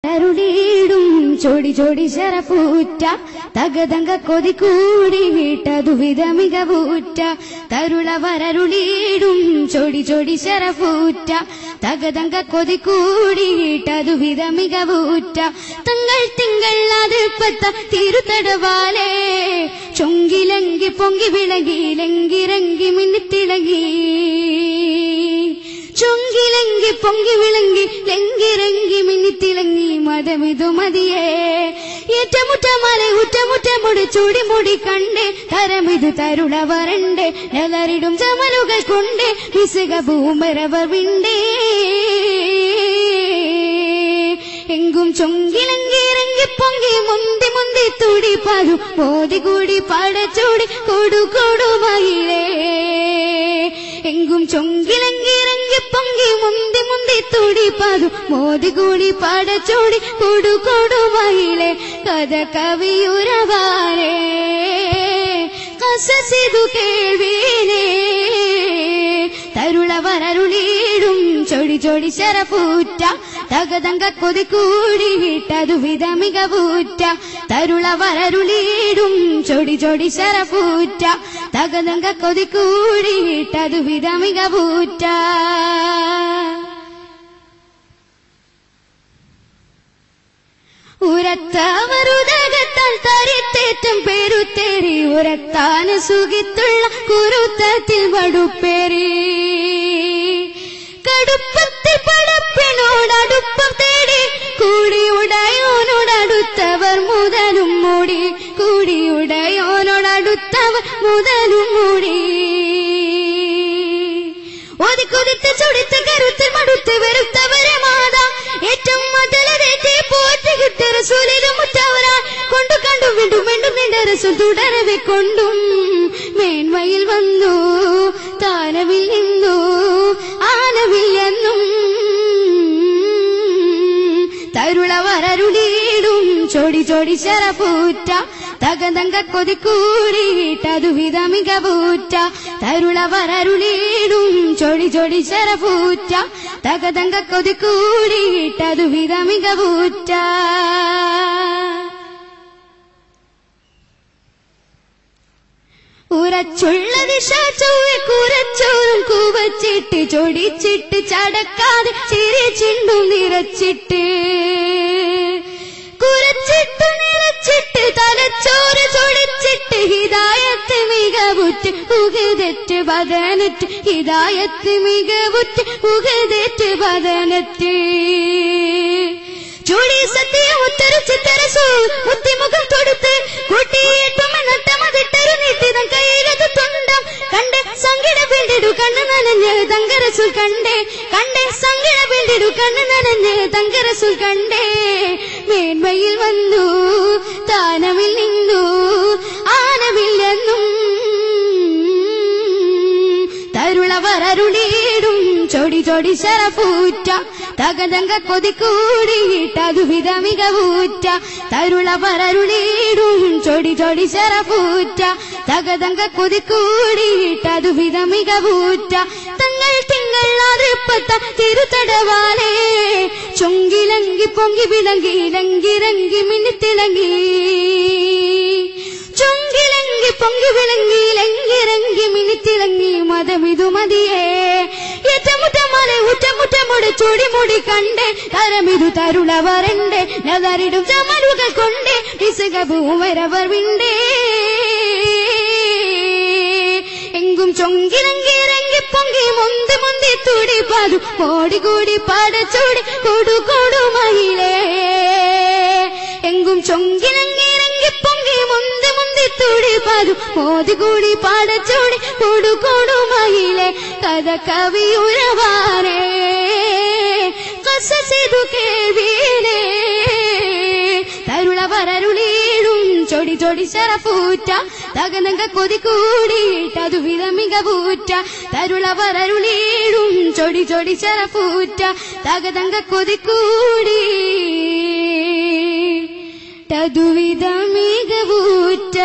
അരുളീടും ചോടി ചോടി ശരപ്പൂറ്റ തകതങ്ക കൊതി കൂടി വീട്ടതു വിധ മികവൂറ്റ തരുളവരരുളീടും ചോടി ചോടി ശരപ്പൂറ്റ തകതങ്ക കൊതി കൂടി വീട്ടതു വിധ മികവൂറ്റ തങ്ങൾ തിങ്കൾ അതിർപ്പത്ത തിരുത്തടവാലേ ചൊങ്കിലങ്കി പൊങ്കി വിളകി ലങ്കിരങ്കി മിന്നിത്തിളകി ചൊങ്കിലങ്കി പൊങ്കി വിളങ്ങി ലങ്കിരങ്കി മിന്നിത്തിളങ്ങി മതമിതു മതിയേ ഏറ്റമുറ്റമല ഉറ്റമുറ്റമുടി ചൂടി മുടി കണ്ടേ തരമിതു തരുളവരണ്ടേ നെലറിടും ചമലുകൾ കൊണ്ടേ വിസുക ഭൂമരവർ വിണ്ടേ എങ്കും ചൊങ്കിലങ്കി ഇറങ്ങി പൊങ്കി മുന്തി മുന്തി തുടി പാതു മോതി കൂടി പാടച്ചൂടി കൊടു കൊടുമയിലേ എങ്കും ചൊങ്കിലങ്കി ഇറങ്ങി പൊങ്കി മുന്തി മുന്തി തുടി പാതു മോതി കൂടി പാടച്ചൂടി കൊടു കൊടുമയിലേ കഥ കവിയുരവാരേ കസസിതു കേൾവീനേ തരുളവരരുളീടും ചൊടി ചൊടി ശരപ്പൂറ്റ തകതങ്ക കൊതി കൂടി വീട്ടതു വിധ മികവൂറ്റ തരുളവരരുളീടും ചൊടി ചൊടി ശരപ്പൂറ്റ തകതങ്ക കൊതി കൂടി വീട്ടതു വിധ മികവൂറ്റ ഉരത്തവരുദകത്താൽ തരിത്തേറ്റം പെരുത്തേറി ഉരത്താന് സുഖിത്തുള്ള കുരുത്തത്തിൽ വടുപ്പേറി കടുപ്പത്തിൽ പടപ്പിനോടടുപ്പം തേടി കൂടിയുടയോനോടടുത്തവർ മുതലും മൂടി കൂടിയുടയോനോടടുത്തവർ മുതലും മൂടി ഒതുക്കുതിത്ത് ചുടിത്ത് കരുത്ത് മടുത്ത് വെറുത്തവരെ മാതാ ഏറ്റവും മുതലതേറ്റി പോറ്റി കിട്ടിയ റസൂലിലും മുറ്റവരാ കൊണ്ടു കണ്ടു വീണ്ടും വീണ്ടും നിന്റെ റസൂൽ തുടരവെ കൊണ്ടും മേന്മയിൽ വന്നു താനവിൽ നിന്നു ആനവില്ലെന്നും തരുളവരരുളീടും ചോടി ചോടി ശരപ്പൂറ്റ തകതങ്ക കൊതി കൂടി വീട്ടതു വിധ മികവൂറ്റ തരുളവരരുളീടും ചോടി ചോടി ശരപ്പൂറ്റ തകതങ്ക കൊതി കൂടി വീട്ടതു വിധ മികവൂറ്റ ഉറച്ചുള്ള ദിശ ചൊവ്വെ കുരച്ചോറും കൂവച്ചിട്ട് ചൊടിച്ചിട്ട് ചടക്കാതെ ചിരിച്ചിണ്ടും നിറച്ചിട്ട് കുരച്ചിട്ട് നിറച്ചിട്ട് തലച്ചോറ് ചൊടിച്ചിട്ട് ഹിദായത്ത് മികവുറ്റ് ഉഹദറ്റ് ബദനറ്റ് ഹിദായത്ത് മികവുറ്റ് ഉഹദറ്റ് ബദനറ്റ് ചൂടി സത്യ ഉത്തരച്ചിത്തരസു മുത്തിമുഖം തൊടുത്ത് കൂട്ടിയിട്ടുമെന്നട്ടമതിട്ടൊരു നീട്ടിതം കയ്യിലത് തൊണ്ടം കണ്ട് സങ്കിട വീണ്ടിടു കണ്ണു നനഞ്ഞ് തങ്കരസുൽ കണ്ടേ കണ്ടേ സങ്കിട വീണ്ടിടു കണ്ണു നനഞ്ഞ് തങ്കരസുൽ കണ്ടേ മേന്മയിൽ വന്നു താനവിൽ നിന്നു ആനവില്ലെന്നും തരുളവരരുളീടും ചോടി ചോടി ശരപ്പൂറ്റ തകതങ്ക കൊതി കൂടി വീട്ടതു വിധ മികവൂറ്റ തരുളവരരുളീടും ചോടി ചോടി ശരപ്പൂറ്റ തകതങ്ക കൊതി കൂടി വീട്ടതു വിധ മികവൂറ്റ തങ്ങൾ തിങ്കൾ അതിർപ്പത്ത തിരുത്തടവാലേ ചൊങ്കിലങ്കി പൊങ്കി വിളങ്ങി ലങ്കിരങ്കി മിന്നിത്തിളങ്ങി ചൊങ്കിലങ്കി പൊങ്കി വിളങ്ങി ലങ്കിരങ്കി മിന്നിത്തിളങ്ങി മതമിതു മതിയേ ഏറ്റമുറ്റമല ഉറ്റമുറ്റമുടി ചൂടി മുടി കണ്ടേ തരമിതു തരുളവരണ്ടേ നെലറിടും ചമലുകൾ കൊണ്ടേ വിസുക ഭൂമരവർ വിണ്ടേ എങ്കും ചൊങ്കിലങ്കി ഇറങ്ങി പൊങ്കി മുന്തി മുന്തി തുടി പാതു ഓടി കൂടി പാടച്ചൂടി കൊടു കൊടുമയിലേ എങ്കും ചൊങ്കിലങ്കി ഇറങ്ങി പൊങ്കി മുന്തി മുന്തി തുടി പാതു മോതി കൂടി പാടച്ചൂടി കൊടു കൊടുമയിലേ കഥ കവിയുരവാരേ കസസിതു കേൾവീനേ തരുളവരരുളീടും ചൊടി ചൊടി ശരപ്പൂറ്റ തകതങ്ക കൊതി കൂടി വീട്ടതു വിധ മികവൂറ്റ തരുളവരരുളീടും ചൊടി ചൊടി ശരപ്പൂറ്റ തകതങ്ക കൊതി കൂടി തതു വിധ മികവൂറ്റ